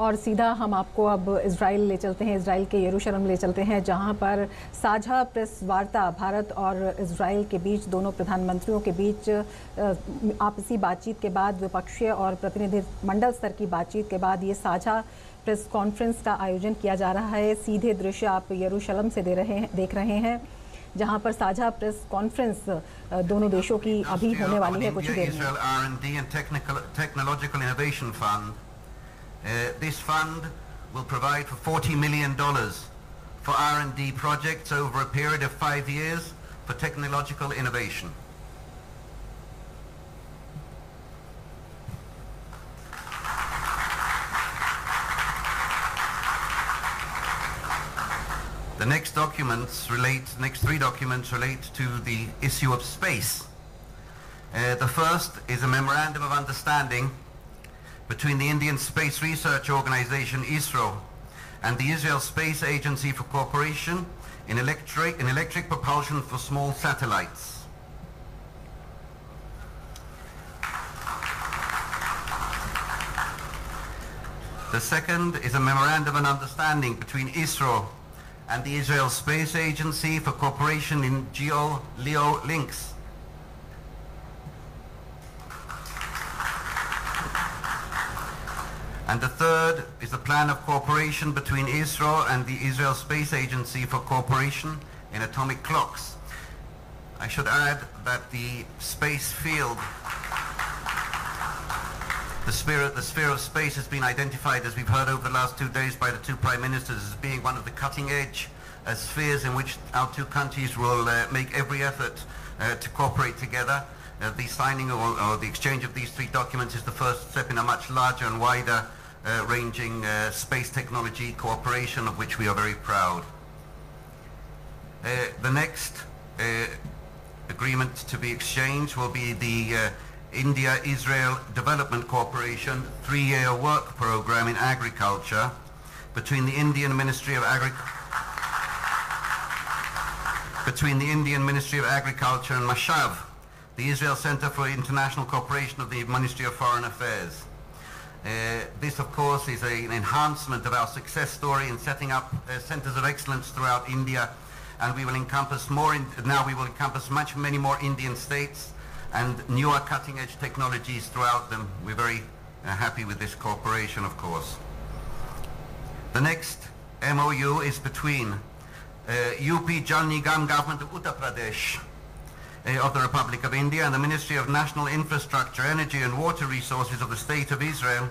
और सीधा हम आपको अब इज़राइल ले चलते हैं, इज़राइल के यरूशलेम ले चलते हैं, जहां पर साझा प्रेस वार्ता भारत और इज़राइल के बीच, दोनों प्रधानमंत्रियों के बीच आपसी बातचीत के बाद, द्विपक्षीय और प्रतिनिधिमंडल स्तर की बातचीत के बाद ये साझा प्रेस कॉन्फ्रेंस का आयोजन किया जा रहा है। सीधे दृश्य आप यरूशलेम से देख रहे हैं, जहां पर साझा प्रेस कॉन्फ्रेंस दोनों देशों की अभी होने वाली है कुछ ही देर में। This fund will provide for $40 million for R&D projects over a period of 5 years for technological innovation. The next three documents relate to the issue of space. The first is a memorandum of understanding between the Indian Space Research Organization ISRO and the Israel Space Agency for cooperation in electric propulsion for small satellites. The second is a memorandum of understanding between ISRO and the Israel Space Agency for cooperation in GEO-LEO links. And the third is a plan of cooperation between ISRO and the Israel Space Agency for cooperation in atomic clocks. I should add that the space field, the sphere of space has been identified, as we've heard over the last 2 days by the two prime ministers, as being one of the cutting edge spheres in which our two countries will make every effort to cooperate together. The signing or the exchange of these three documents is the first step in a much larger and wider ranging space technology cooperation, of which we are very proud. The next agreement to be exchanged will be the India-Israel Development Cooperation 3-year work program in agriculture between the Indian Ministry of Agriculture and Mashav, the Israel Center for International Cooperation of the Ministry of Foreign Affairs. This, of course, is an enhancement of our success story in setting up centers of excellence throughout India, and we will encompass many more Indian states and newer cutting-edge technologies throughout them. We're very happy with this cooperation, of course. The next MOU is between UP Jal Nigam government of Uttar Pradesh of the Republic of India and the Ministry of National Infrastructure, Energy and Water Resources of the State of Israel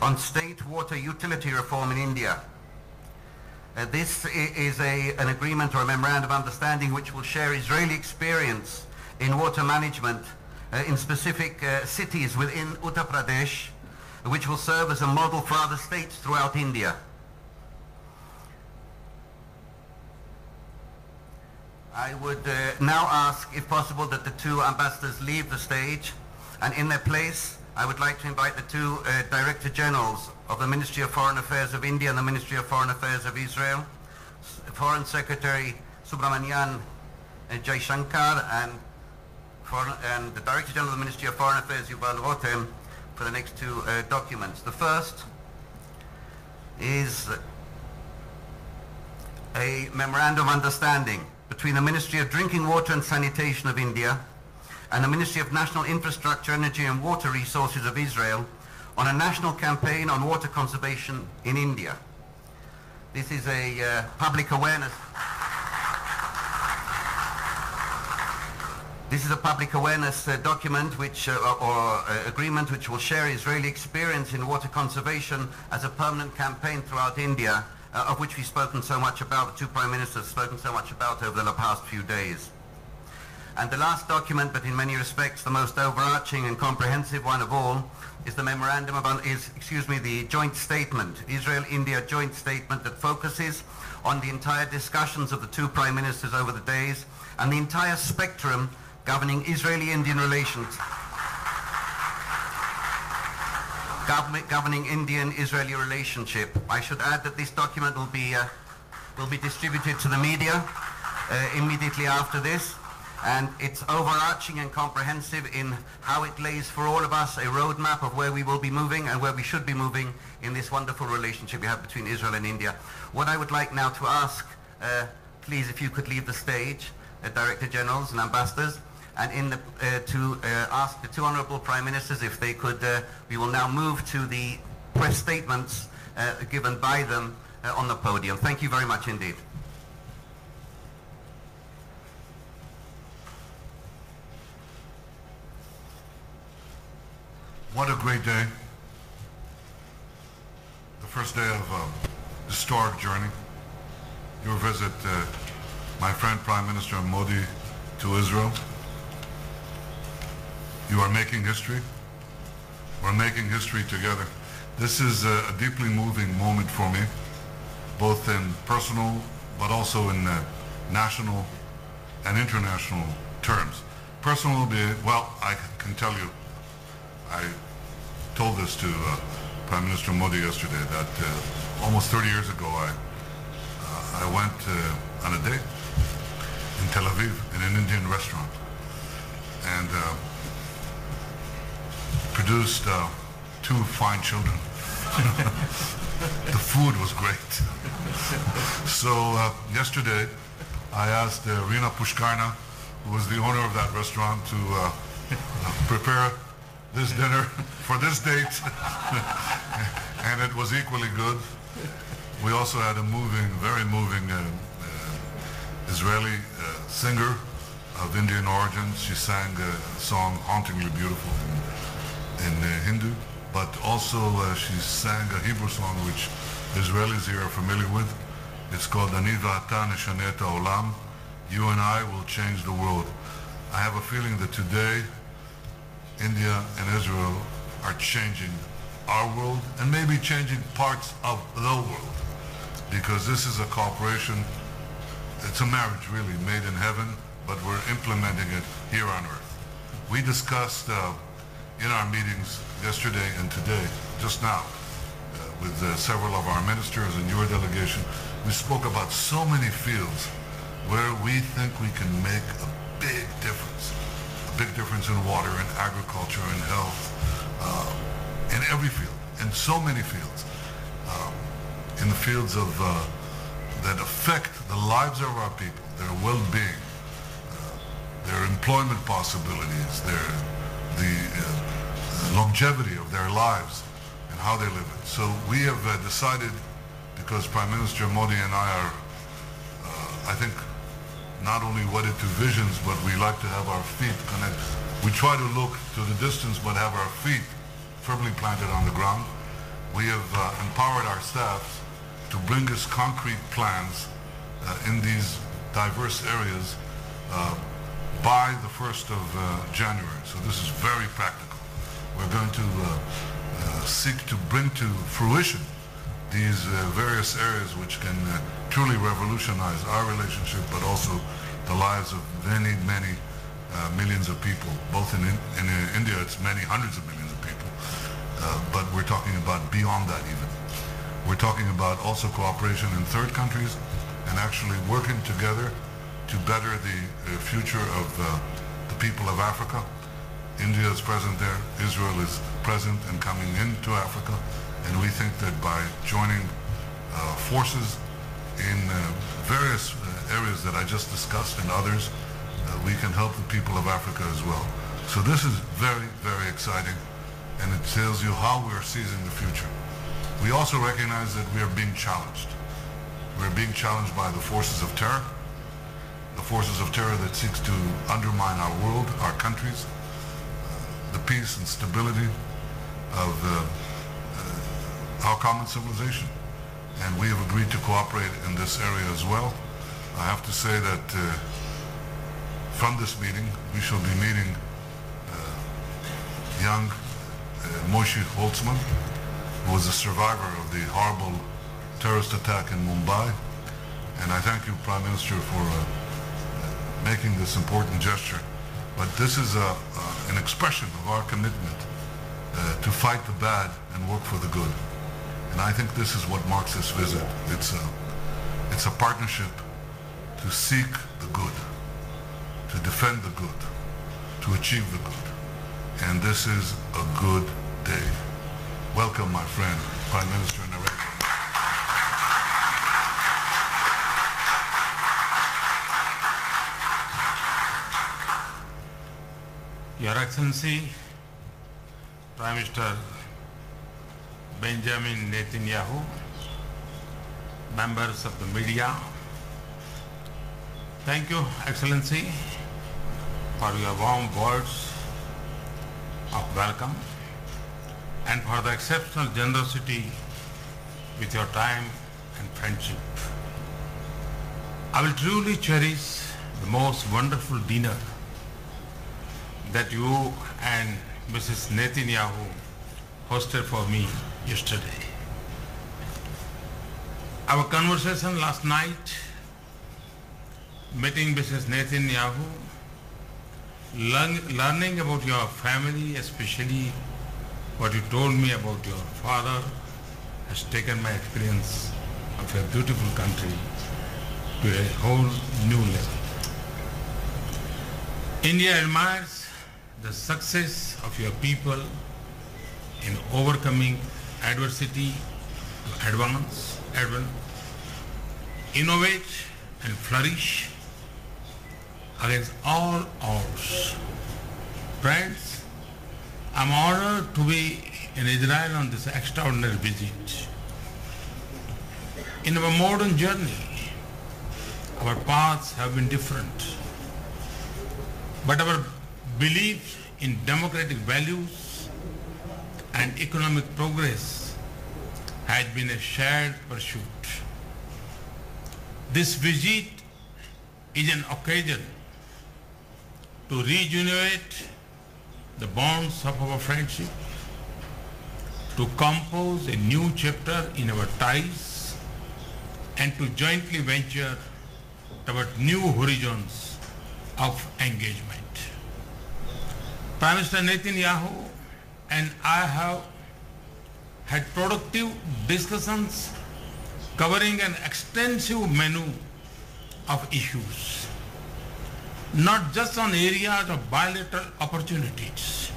on state water utility reform in India. This is an agreement or a memorandum of understanding which will share Israeli experience in water management in specific cities within Uttar Pradesh, which will serve as a model for other states throughout India. I would now ask, if possible, that the two ambassadors leave the stage, and in their place I would like to invite the two Director Generals of the Ministry of Foreign Affairs of India and the Ministry of Foreign Affairs of Israel, Foreign Secretary Subramanian Jaishankar and the Director General of the Ministry of Foreign Affairs Yuval Rotem for the next two documents. The first is a memorandum of understanding between the Ministry of Drinking Water and Sanitation of India and the Ministry of National Infrastructure, Energy and Water Resources of Israel on a national campaign on water conservation in India. This is a public awareness. This is a public awareness document or agreement which will share Israeli experience in water conservation as a permanent campaign throughout India, of which we've spoken so much about, the two prime ministers have spoken so much about over the past few days. And the last document, but in many respects the most overarching and comprehensive one of all, is the the joint statement, Israel-India joint statement that focuses on the entire discussions of the two prime ministers over the days and the entire spectrum governing Israeli-Indian relations, governing Indian-Israeli relationship. I should add that this document will be distributed to the media immediately after this, And it's overarching and comprehensive in how it lays for all of us a roadmap of where we will be moving and where we should be moving in this wonderful relationship we have between Israel and India. What I would like now to ask, please, if you could leave the stage, Director Generals and Ambassadors, and to ask the two Honourable Prime Ministers if they could, we will now move to the press statements given by them on the podium. Thank you very much indeed. What a great day. The first day of a historic journey. Your visit, my friend Prime Minister Modi, to Israel. You are making history. We're making history together. This is a deeply moving moment for me, both in personal but also in national and international terms. Personal, well, I can tell you, I told this to Prime Minister Modi yesterday that almost 30 years ago I went on a date in Tel Aviv in an Indian restaurant and produced two fine children. The food was great. So yesterday I asked Rina Pushkarna, who was the owner of that restaurant, to prepare this dinner for this date, and it was equally good. We also had a moving, very moving Israeli singer of Indian origin. She sang a song hauntingly beautiful in Hindu, but also she sang a Hebrew song which Israelis here are familiar with. It's called Ani V'ata Neshane et Ha'olam. You and I will change the world. I have a feeling that today India and Israel are changing our world and maybe changing parts of the world, because this is a cooperation, it's a marriage really made in heaven, but we're implementing it here on earth. We discussed in our meetings yesterday and today, just now, with several of our ministers and your delegation, we spoke about so many fields where we think we can make a big difference. A big difference in water, in agriculture, in health, in every field, in so many fields. In the fields of that affect the lives of our people, their well-being, their employment possibilities, the longevity of their lives and how they live it. So we have decided, because Prime Minister Modi and I are, I think, not only wedded to visions, but we like to have our feet connected. We try to look to the distance, but have our feet firmly planted on the ground. We have empowered our staffs to bring us concrete plans in these diverse areas by the 1st of January. So this is very practical. We're going to seek to bring to fruition these various areas which can truly revolutionize our relationship, but also the lives of many, many millions of people. Both in India, it's many hundreds of millions of people, but we're talking about beyond that even. We're talking about also cooperation in third countries and actually working together to better the future of the people of Africa. India is present there, Israel is present and coming into Africa, and we think that by joining forces in various areas that I just discussed and others, we can help the people of Africa as well. So this is very, very exciting, and it tells you how we're seizing the future. We also recognize that we are being challenged. We're being challenged by the forces of terror, the forces of terror that seeks to undermine our world, our countries, the peace and stability of our common civilization. And we have agreed to cooperate in this area as well. I have to say that from this meeting, we shall be meeting young Moshe Holtzman, who was a survivor of the horrible terrorist attack in Mumbai. And I thank you, Prime Minister, for making this important gesture. But this is an expression of our commitment to fight the bad and work for the good. And I think this is what marks this visit. It's a partnership to seek the good, to defend the good, to achieve the good. And this is a good day. Welcome, my friend, Prime Minister Narendra. Your Excellency, Prime Minister Benjamin Netanyahu, members of the media, thank you, Excellency, for your warm words of welcome and for the exceptional generosity with your time and friendship. I will truly cherish the most wonderful dinner that you and Mrs. Netanyahu hosted for me yesterday. Our conversation last night, meeting Mrs. Netanyahu, learning about your family, especially what you told me about your father, has taken my experience of your beautiful country to a whole new level. India admires the success of your people in overcoming adversity to advance, innovate and flourish against all odds. Friends, I'm honored to be in Israel on this extraordinary visit. In our modern journey, our paths have been different, but our belief in democratic values and economic progress has been a shared pursuit. This visit is an occasion to rejuvenate the bonds of our friendship, to compose a new chapter in our ties, and to jointly venture toward new horizons of engagement. Prime Minister Netanyahu and I have had productive discussions covering an extensive menu of issues, not just on areas of bilateral opportunities,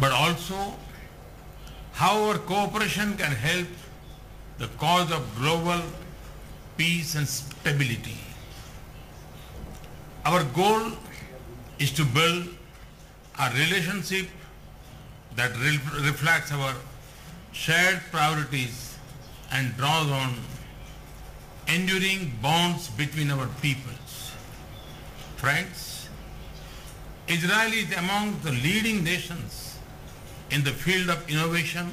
but also how our cooperation can help the cause of global peace and stability. Our goal is to build a relationship that reflects our shared priorities and draws on enduring bonds between our peoples. Friends, Israel is among the leading nations in the field of innovation,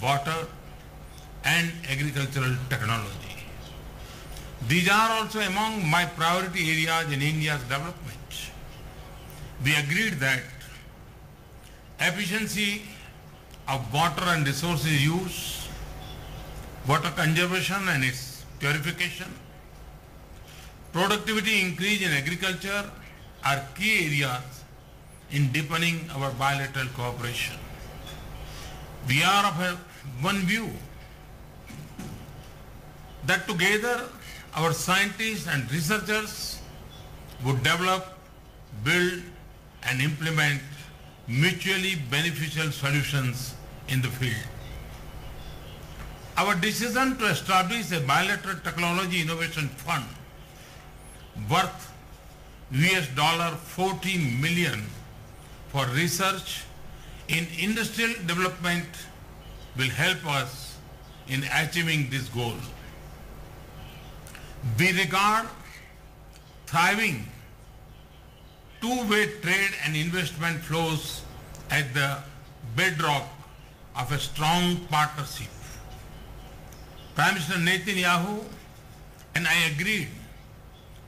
water, and agricultural technology. These are also among my priority areas in India's development. We agreed that efficiency of water and resources use, water conservation and its purification, productivity increase in agriculture are key areas in deepening our bilateral cooperation. We are of one view that together our scientists and researchers would develop, build, and implement mutually beneficial solutions in the field. Our decision to establish a bilateral technology innovation fund worth $40 million for research in industrial development will help us in achieving this goal. We regard thriving two-way trade and investment flows as the bedrock of a strong partnership. Prime Minister Netanyahu and I agreed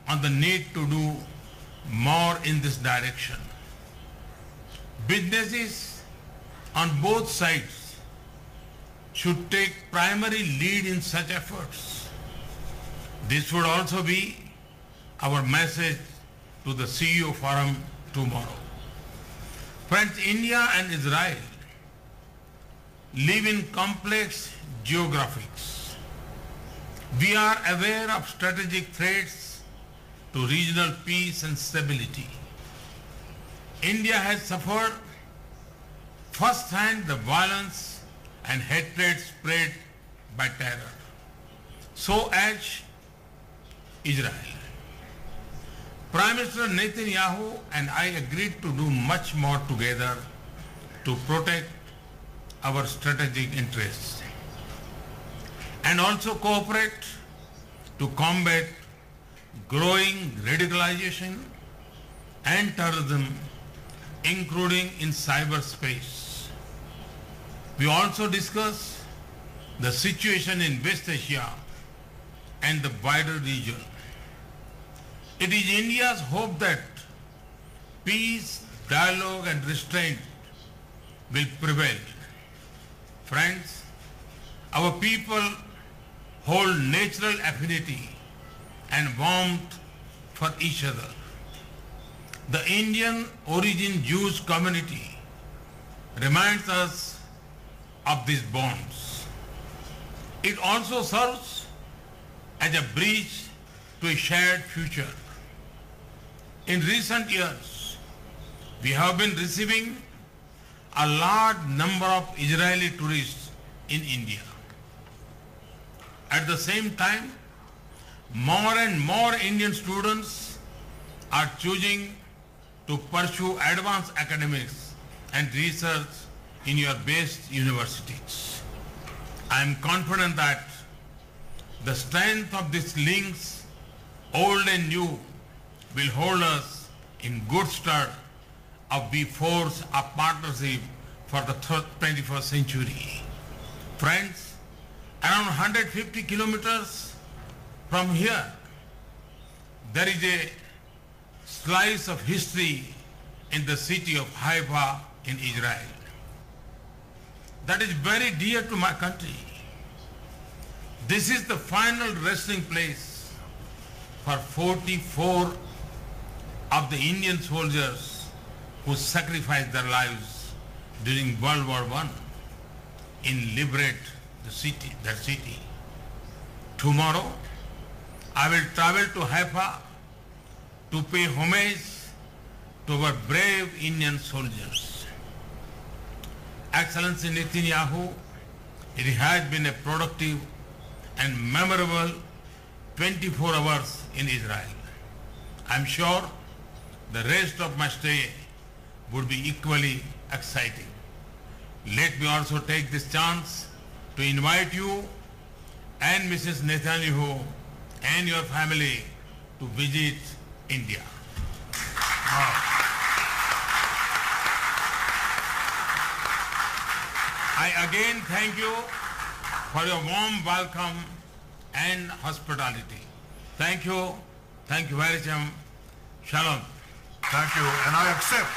on the need to do more in this direction. Businesses on both sides should take primary lead in such efforts. This would also be our message to the CEO Forum tomorrow. Friends, India and Israel live in complex geographies. We are aware of strategic threats to regional peace and stability. India has suffered first-hand the violence and hatred spread by terror. So as Israel. Prime Minister Netanyahu and I agreed to do much more together to protect our strategic interests and also cooperate to combat growing radicalization and terrorism, including in cyberspace. We also discussed the situation in West Asia and the wider region. It is India's hope that peace, dialogue and restraint will prevail. Friends, our people hold natural affinity and warmth for each other. The Indian origin Jewish community reminds us of these bonds. It also serves as a bridge to a shared future. In recent years, we have been receiving a large number of Israeli tourists in India. At the same time, more and more Indian students are choosing to pursue advanced academics and research in your best universities. I am confident that the strength of these links, old and new, will hold us in good stead as we forge a partnership for the 21st century. Friends, around 150 kilometers from here, there is a slice of history in the city of Haifa in Israel. That is very dear to my country. This is the final resting place for 44 of the Indian soldiers who sacrificed their lives during World War I in liberate the city, that city. Tomorrow, I will travel to Haifa to pay homage to our brave Indian soldiers. Excellency Netanyahu, it has been a productive and memorable 24 hours in Israel. I am sure the rest of my stay would be equally exciting. Let me also take this chance to invite you and Mrs. Netanyahu and your family to visit India. I again thank you for your warm welcome and hospitality. Thank you very much. Shalom. Thank you, and I accept.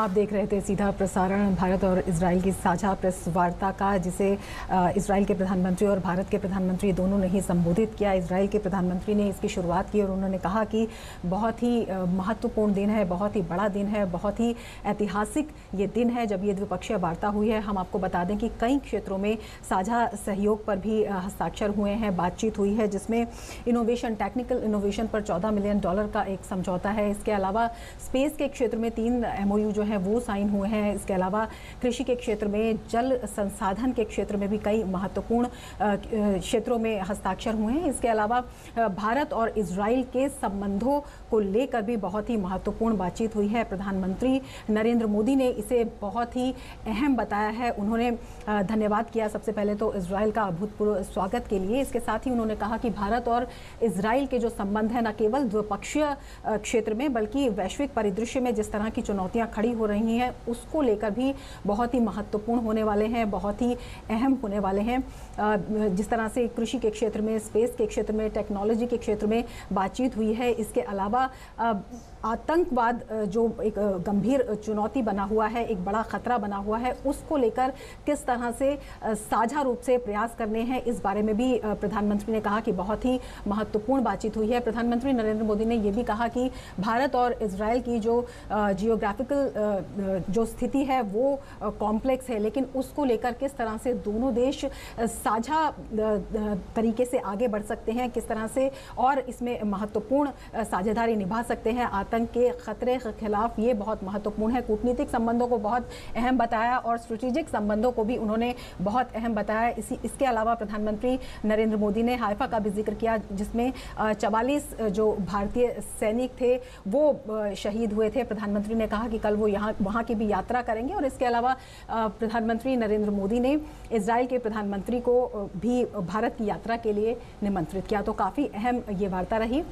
आप देख रहे थे सीधा प्रसारण भारत और Israel की साझा press वार्ता का, जिसे इजराइल के प्रधानमंत्री और भारत के प्रधानमंत्री दोनों ने ही संबोधित किया। इजराइल के प्रधानमंत्री ने इसकी शुरुआत की और उन्होंने कहा कि बहुत ही महत्वपूर्ण दिन है, बहुत ही बड़ा दिन है, बहुत ही ऐतिहासिक ये दिन है जब ये द्विपक्षीय वार्ता हुई है। हम आपको बता दें कि कई क्षेत्रों में साझा सहयोग पर भी हस्ताक्षर हुए हैं, बातचीत हुई है, जिसमें इनोवेशन, टेक्निकल इनोवेशन पर $14 मिलियन का एक समझौता है। इसके अलावा स्पेस के क्षेत्र में 3 MOU जो है वो साइन हुए हैं। इसके अलावा कृषि के क्षेत्र में, जल संसाधन के क्षेत्र में भी कई महत्वपूर्ण क्षेत्रों में हस्ताक्षर हुए हैं। इसके अलावा भारत और इजराइल के संबंधों को लेकर भी बहुत ही महत्वपूर्ण बातचीत हुई है। प्रधानमंत्री नरेंद्र मोदी ने इसे बहुत ही अहम बताया है। उन्होंने धन्यवाद किया सबसे पहले तो इजराइल का अभूतपूर्व स्वागत के लिए। इसके साथ ही उन्होंने कहा कि भारत और इजराइल के जो संबंध है न केवल द्विपक्षीय क्षेत्र में बल्कि वैश्विक परिदृश्य में जिस तरह की चुनौतियां खड़ी जारी हो रही हैं उसको लेकर भी बहुत ही महत्वपूर्ण होने वाले हैं, बहुत ही अहम होने वाले हैं। जिस तरह से कृषि के क्षेत्र में, स्पेस के क्षेत्र में, टेक्नोलॉजी के क्षेत्र में बातचीत हुई है, इसके अलावा आतंकवाद जो एक गंभीर चुनौती बना हुआ है, एक बड़ा खतरा बना हुआ है, उसको लेकर किस तरह से साझा रूप से प्रयास करने हैं, इस बारे में भी प्रधानमंत्री ने कहा कि बहुत ही महत्वपूर्ण बातचीत हुई है। प्रधानमंत्री नरेंद्र मोदी ने यह भी कहा कि भारत और इजराइल की जो जियोग्राफिकल जो स्थिति है वो कॉम्प्लेक्स है, लेकिन उसको लेकर किस तरह से दोनों देश साझा तरीके से आगे बढ़ सकते हैं, किस तरह से और इसमें महत्वपूर्ण साझेदारी निभा सकते हैं आतंक के खतरे के खिलाफ, ये बहुत महत्वपूर्ण है। कूटनीतिक संबंधों को बहुत अहम बताया और स्ट्रेटेजिक संबंधों को भी उन्होंने बहुत अहम बताया। इसके अलावा प्रधानमंत्री नरेंद्र मोदी ने हाइफा का भी जिक्र किया, जिसमें 44 जो भारतीय सैनिक थे वो शहीद हुए थे। प्रधानमंत्री ने कहा कि कल वो वहाँ की भी यात्रा करेंगे और इसके अलावा प्रधानमंत्री नरेंद्र मोदी ने इजराइल के प्रधानमंत्री को भी भारत की यात्रा के लिए निमंत्रित किया। तो काफ़ी अहम ये वार्ता रही।